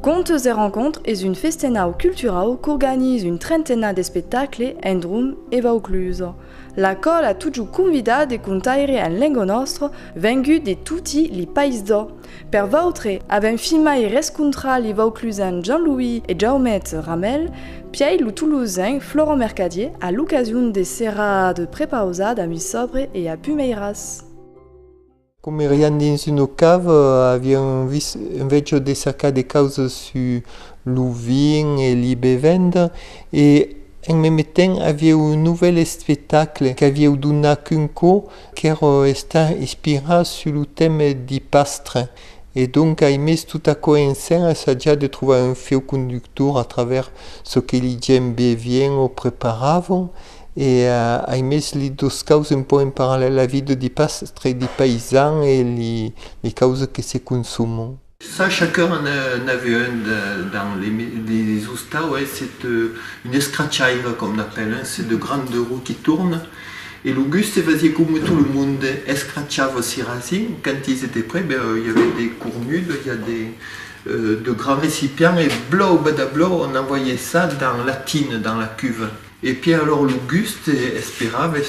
Contes et rencontres est une festena culturale qu'organise une trentaine de spectacles en Drum et Vaucluse. La colle a toujours convidat de contaire en lingua nostra vengu de tutti i paesi d'O. Per vautre, avem filmai rescontra li Vauclusen Jean-Louis et Jaumet Ramel, piei lu Toulousain Florent Mercadier à l'occasion des serrades prepausades à Missobre et à Pumeiras. Come eriam dins una cava, aviam invece de cercar de causes sur lo vin e li bevenda e en même temps havia un nouvel spectacle qu'havia donat Cunco qui era inspirat sur le thème di pastre. Et donc, a mis tout à coup en scène, essayer de trouver un fil conducteur à travers ce que les gens beviam ou préparavam. Et a mis les deux causes un peu en parallèle, la vie des pastres et des paysans et les causes qui se consomment. Ça, chacun en avait un dans les oustas, ouais, c'est une escrachaire, comme on appelle, hein, c'est de grandes roues qui tournent. Et l'Auguste faisait comme tout le monde, escrachava ses racines. Quand ils étaient prêts, il y avait des cornudes, il y a de grands récipients, et blau, badablau, on envoyait ça dans la tine, dans la cuve. Et puis alors l'Auguste espérave,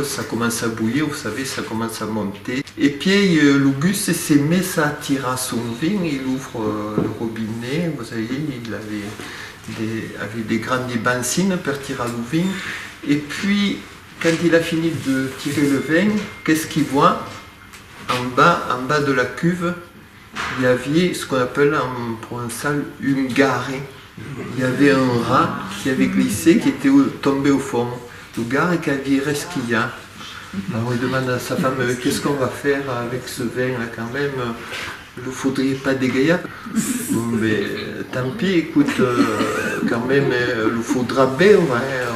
ça commence à bouillir, vous savez, ça commence à monter. Et puis l'Auguste s'est mis à tirer son vin, il ouvre le robinet, vous savez, il avait des grandes bancines pour tirer le vin. Et puis, quand il a fini de tirer le vin, qu'est-ce qu'il voit? En bas de la cuve, il y avait ce qu'on appelle en provençal une garée. Il y avait un rat qui avait glissé, qui était tombé au fond. Le gars qui avait resquillé. Alors il demande à sa femme, qu'est-ce qu'on va faire avec ce vin là quand même? Il ne faudrait pas dégayer. Bon, mais tant pis, écoute, quand même, il faudra bien,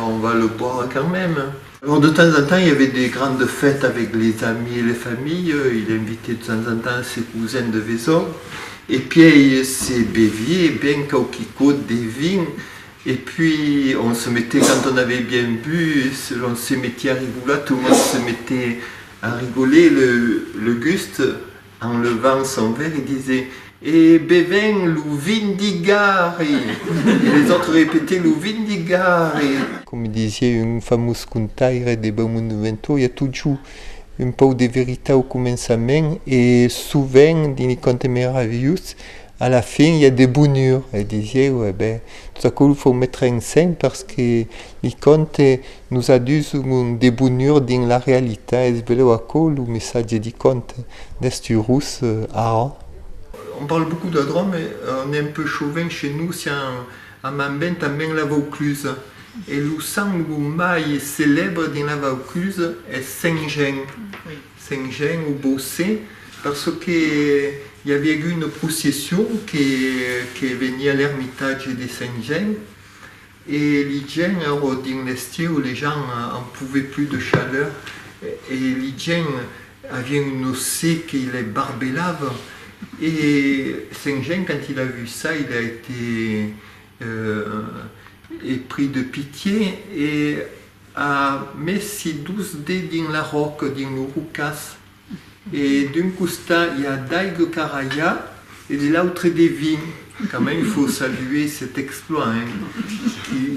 on va le boire quand même. Alors de temps en temps, il y avait des grandes fêtes avec les amis et les familles. Il invitait de temps en temps ses cousins de Vaison. Et puis c'est bévier, bien cauquico, des vignes. Et puis on se mettait, quand on avait bien bu, on se mettait à rigoler, tout le monde se mettait à rigoler. Le Guste, en levant son verre, il disait « Et bevin lu vindigari » Et les autres répétaient « lu vindigari ». Comme disait un fameux contaire de Beaumont-de-Vento, il y a toujours un peu de vérité au commencement et souvent, dans les contes merveilleux, à la fin, il y a des bonheurs. Elle disait, tout à coup, il faut mettre en scène parce que les contes nous adusent des bonheurs dans la réalité. Et c'est le message des contes d'Esturus à. On parle beaucoup de Drôme, mais on est un peu chauvin chez nous, c'est en Mambin, también la Vaucluse. Et le sang maille célèbre dans la Vaucluse est Saint-Jean. Oui. Saint-Jean ou Bossé, parce qu'il y avait eu une procession qui venait à l'ermitage de Saint-Jean. Et les gens, dans l'estier où les gens n'en pouvaient plus de chaleur, et les gens avaient une osée qui les barbelave. Et Saint-Jean, quand il a vu ça, il a été pris de pitié et a mis ses 12 dés dans la roque, dans le roucas. Et d'un côté, il y a Daig Caraya et de l'autre des vignes. Quand même, il faut saluer cet exploit,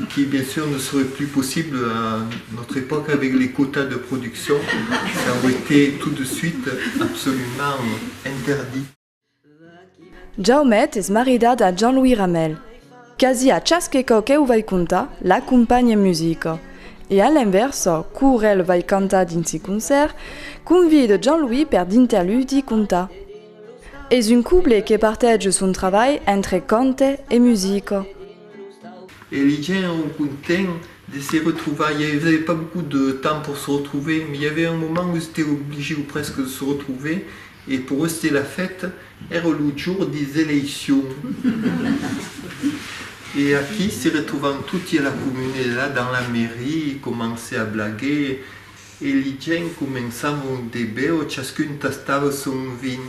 qui bien sûr ne serait plus possible à notre époque avec les quotas de production. Ça aurait été tout de suite absolument interdit. Jaumet est maridat a Jean-Louis Ramel. Quasi a ciascuno che vai conta, l'accompagna in musica. E all'inverso, curel vai canta in si concert, convide Jean-Louis per d'interludi conta. Es un couple qui partage son travail entre conte et musique. Et les gens sont contents de se retrouver. Il n'y avait pas beaucoup de temps pour se retrouver, mais il y avait un moment où ils étaient obligés ou presque de se retrouver. Et pour eux, c'était la fête, era le jour des élections. Et à qui se retrouvant toute la commune là dans la mairie, ils commençaient à blaguer. Et les gens commençaient un débat, chacun tastava son vin.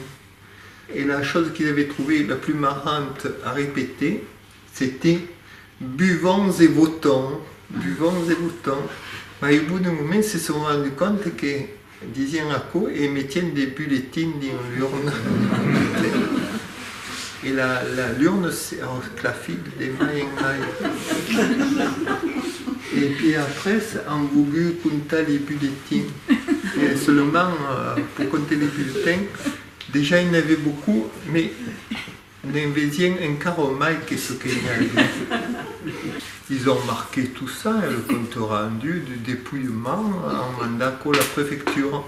Et la chose qu'ils avaient trouvée la plus marrante à répéter, c'était « buvons et votons, buvons et votons ». Mais au bout d'un moment, ils se sont rendus compte qu'ils disaient à quoi et mettaient des bulletins dans l'urne. Et la lurne, c'est en clafide des mailles en mailles. Et puis après, en Google, compta les bulletins. Et seulement, pour compter les bulletins, déjà il y en avait beaucoup, mais on avait un quart maille qu'est-ce qu'il y a. Ils ont marqué tout ça, le compte rendu du dépouillement en mandat à la préfecture.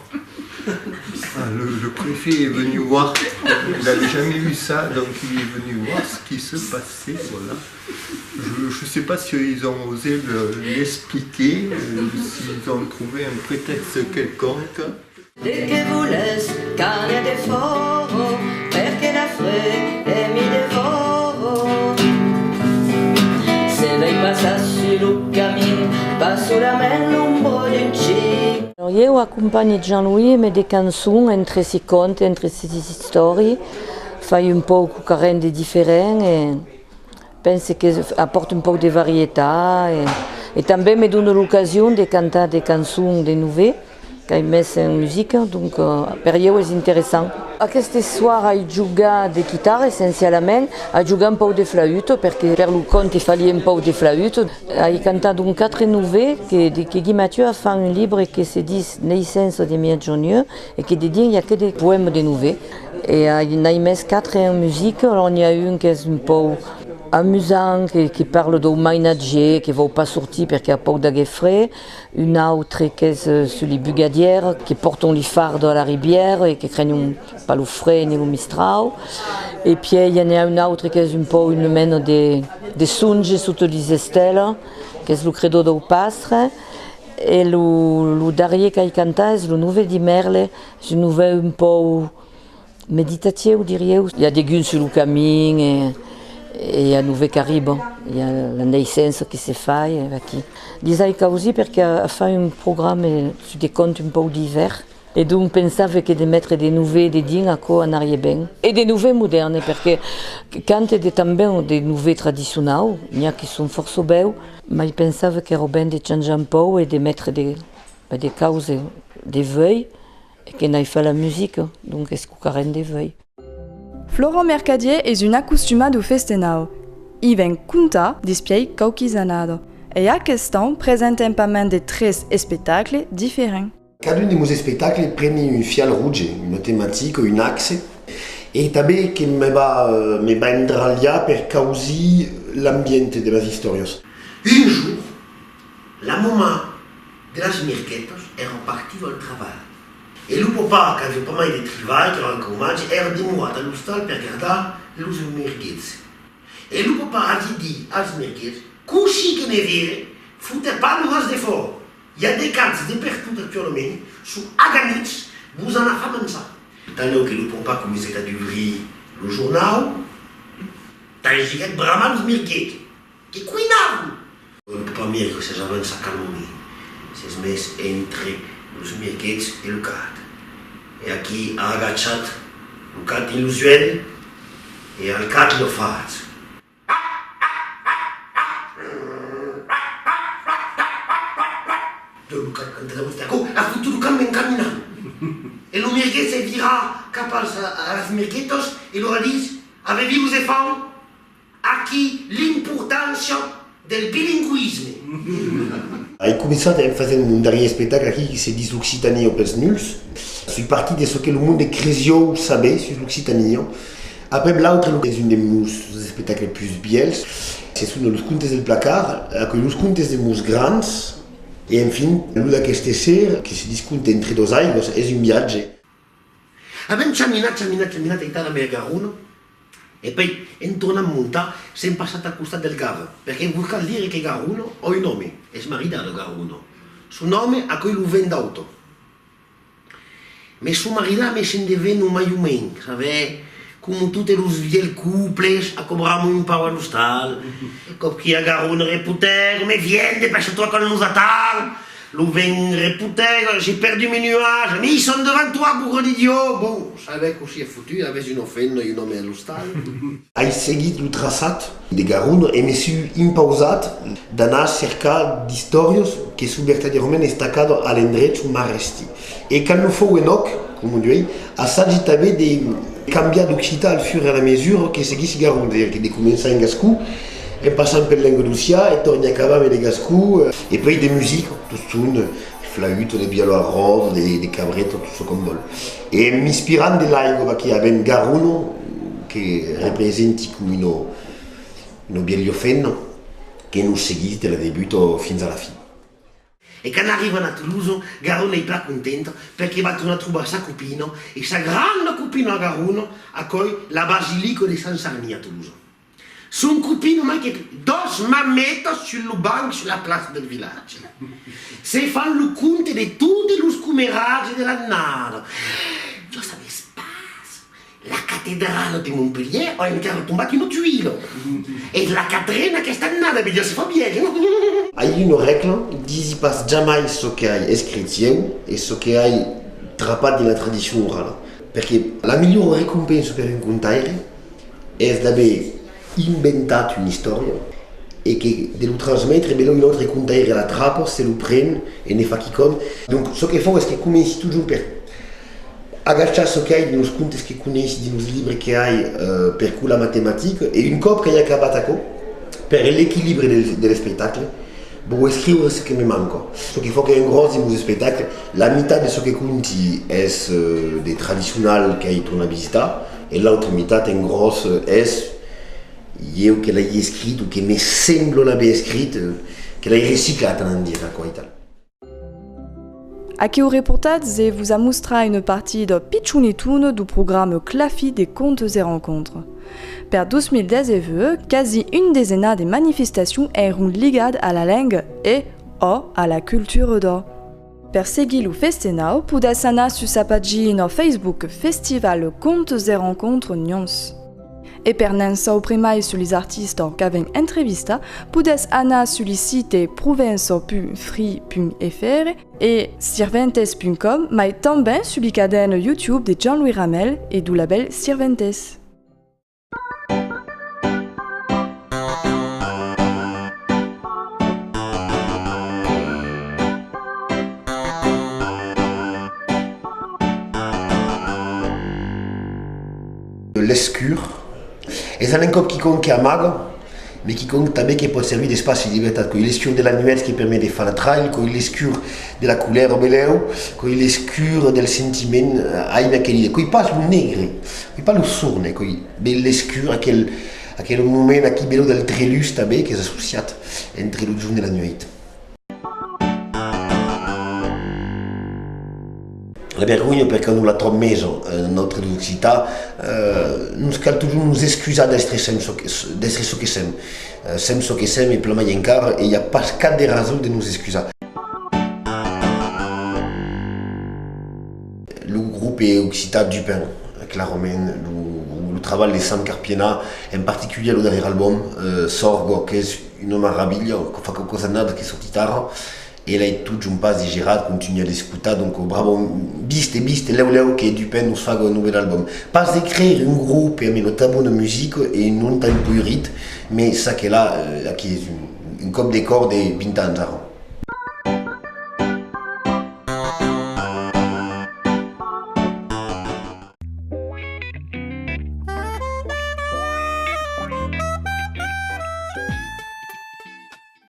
Le préfet est venu voir, il n'avait jamais vu ça, donc il est venu voir ce qui se passait. Voilà. Je ne sais pas s'ils ont osé l'expliquer, s'ils ont trouvé un prétexte quelconque. De che volesse cane de foro, perché la fre e mi devoro. Se lei passassi lo cammino, passo la me l'ombro d'un cic. Eu acompanho Jean-Louis met des cançons entre ses contes, entre ses histoires, fai un pouco carente diferent e penso que apporte un pouco de varietà e també me dona l'ocasió de cantar des cançons de nouvelles que he mis en música, donc per io és interessant. Aquest soir he jugat de guitarra essencialment, he jugat un poc de flauto perquè per lo conte falia un poc de flauto. He cantat un 4 nouvelles que Guy Mathieu a fait un livre qui se dit Naissance de Mia Junior et qui dedans il n'y a que des poèmes de nouvelles. Et il y a mis 4 en musique, alors il y a une qui est un peu amusant, qui parle d'un mainatger qui ne va pas sortir parce qu'il y a pas de frais, une autre qui est sur les bugadières, qui portent un lifard à la rivière et qui craignent pas le frais ni le mistral. Et puis il y en a une autre qui est un peu une mène des songes sous les estelles, qui est le credo del pastre. Et le dernier qu'il canta est le nouvel de Merle, c'est une nouvelle un peu méditative, dirais. Il y a des guns sur le camin et il y a un nouveau Caribe, il y a la naissance qui se fait. Disais aussi parce qu'il a fait un programme sur des contes un peu divers. Et donc pensava que de mettre des nouvelles des dignes à quoi en arrière bien. Et des nouvelles modernes, parce que quand il y a também des nouvelles traditionnelles, il y a qui sont fort belles, mais je pensava que era bien de changer un peu et de mettre des causes, des veuilles, et qu'on ait fait la musique, donc est-ce qu'on carène des veuilles. Florent Mercadier est un acostumado festenao. Il vient conta dispiei cauquizanado. Et à question présente un pas de 13 spectacles différents. Cada un de meus spectacles prend un fil rouge, une thématique, un axe, et també que me va endrallar per causer l'ambiente de les histoires. Un jour, la maman de les mirquetos era partie au travail. Et le papa, qui avait pas mal de travail, qui era encomanat, era demorat a l'hostal per guardar les mirquets. Et le papa a dit als mirquets, così che ne vere, fute pas nous de fort. Il y a des cartes de partout actuellement, sont aganits, vous en avez fait ça. Tant que le papa commençait à ouvrir le journal, tant que j'ai vraiment les mirquets. Que cuinavo! Le papa mire que c'est jamais ça calmé. C'est mes entre les mirquets et le carte. Et aquí a agachat, le carte illusuel, et le carte le fait. A futuro cambien caminando. Et le mirguet se dira capaz a las mirguetos et leur dit avez-vous les enfants aquí l'importância del bilinguisme. He començat a fer un darrer spectacle aquí qui se dit l'Occitanie pels nuls. Je suis parti de ce que le monde creusio saber sur l'Occitanie. Après l'autre est un de meus spectacles plus biels. Ce sont les contes del placard, que les contes de meus grands. Et enfin, l'un d'aquestes sers qui se discute entre deux aigües és un viatge. Abbiamo camminato e la mia Garuno e poi intorno a monta siamo passati al costat del Garo perché vuol dire che Garuno ha un nome, è maritato Garuno. Suo nome a cui lo vende auto. Ma suo marito mi scendeva un maiumen, sapete? Come tutti i vieux couples, a cobrare un po' allo stal. Come chi a Garuno reputer, come viene per toi con nous attend. Lo ven reputer, j'ai perdu mes nuages, mais ils sont devant toi, bourre d'idiot. Bon, je savais que si è foutu, avais une offenna e un nome allo stal. He seguit el traçat de Garuno e me suis impausat d'anar a cercar d'històries que su verdaderament estacado a l'endret su maresti. E quan no fou enoc, com ho diu, assagi també Cambia d'occitan al fur et à la mesure che seguissi Garon, c'est-à-dire che comincia in gascou, en passant per l'Andalusia, e torni a cavare les gascou, et puis des musiques, tout suon, flauto, des violons à rose, des cabretos, tout ce qu'on veut. Et m'inspirant de l'aigua che abbiamo Garuno, che rappresenti come uno bieliofenno, che nous seguit dal debutto fino alla fine. E quando arrivano a Toulouse, Garuno è più contento perché va a trovare sa copino e sa grande copino a Garuno a cui la basilica di San Sarni a Toulouse. Son copino ma che 2 mammettes sul banco sulla piazza del villaggio. Se fanno il conto di tutti gli scumeraggi dell'annata. Io sapevo spasso. La cattedrale di Montpellier ha entrato tombato in un tuilo. E la Catrina che sta nata, perché si fa bene. Hai una regola, dici pas jamais ce che hai scritto e ce che hai trappato nella tradizione orale. Perché la migliore ricompensa per un contaire è di aver inventato una storia e che de lo trasmettere bello un altro contaire la trappa, se lo prende e ne fa chi come. Donc ce che fa è che cominci toujours per agachare ce che hai di unos conti che conosci, di unos libri che hai per cui la matematica e un cop che hai accabato per l'equilibrio dello spettacolo. Pour scrivere ce che mi manca. Ce che fa che è un grosso spettacolo, la metà di ce che conti è de tradizionale che hai tornato a visitare e l'altra metà è un grosso è io che l'hai scritto, che mi sembra l'abbia scritto, che l'hai riciclato in dire qua in Italia. Aqui o reportage vous a mostré une partie de Pichunitun du programme Clafi des contes et rencontres. Per 2010, quasi une dizaine de manifestations erano ligate alla langue et o alla culture d'or. Per seguire il festival, potete andare su sa pagina Facebook Festival Contes et Rencontres Nyons. E per non sapere sugli artisti che avevano intervistato, potete andare sul sito provence.free.fr e sirventes.com, ma anche sulla cadena YouTube di Jean-Louis Ramel e du label Sirventes. L'escure è un cop qui compte a mago, mais qui compte també che può servire d'espace di libertà, con l'escure dell'annuel che permette di fare trail, con l'escure della couleur beleu, con l'escure del sentimento, hai che dire, con i pas lo negre, con i pas lo sorne, con l'escure a quel momento qui bello del trelus també che è associato entre lo giorno e la nuit. La vergogna perché non la trovo meso nella nostra città, non cal toujours nous excuser d'essere ce che siamo. Siamo ce che siamo e per la maglia in cara e il n'y a pas cap de raison de nous excuser. Le groupe est Occitan Dupin, clairement. Le travail de Sam Carpiena, en particulier le dernier album, Sorgo, che è una meraviglia, che fa qualcosa nada che su chitarra. E lei tutto un passo di girato, continua a ascoltare, donc bravo, biste, leu che Dupin nous fa un nouvel album. Pas de créer un groupe et un tabou de musique et non tant de rythme, mais ça que là, qui est une coupe de cordes et 20 ans.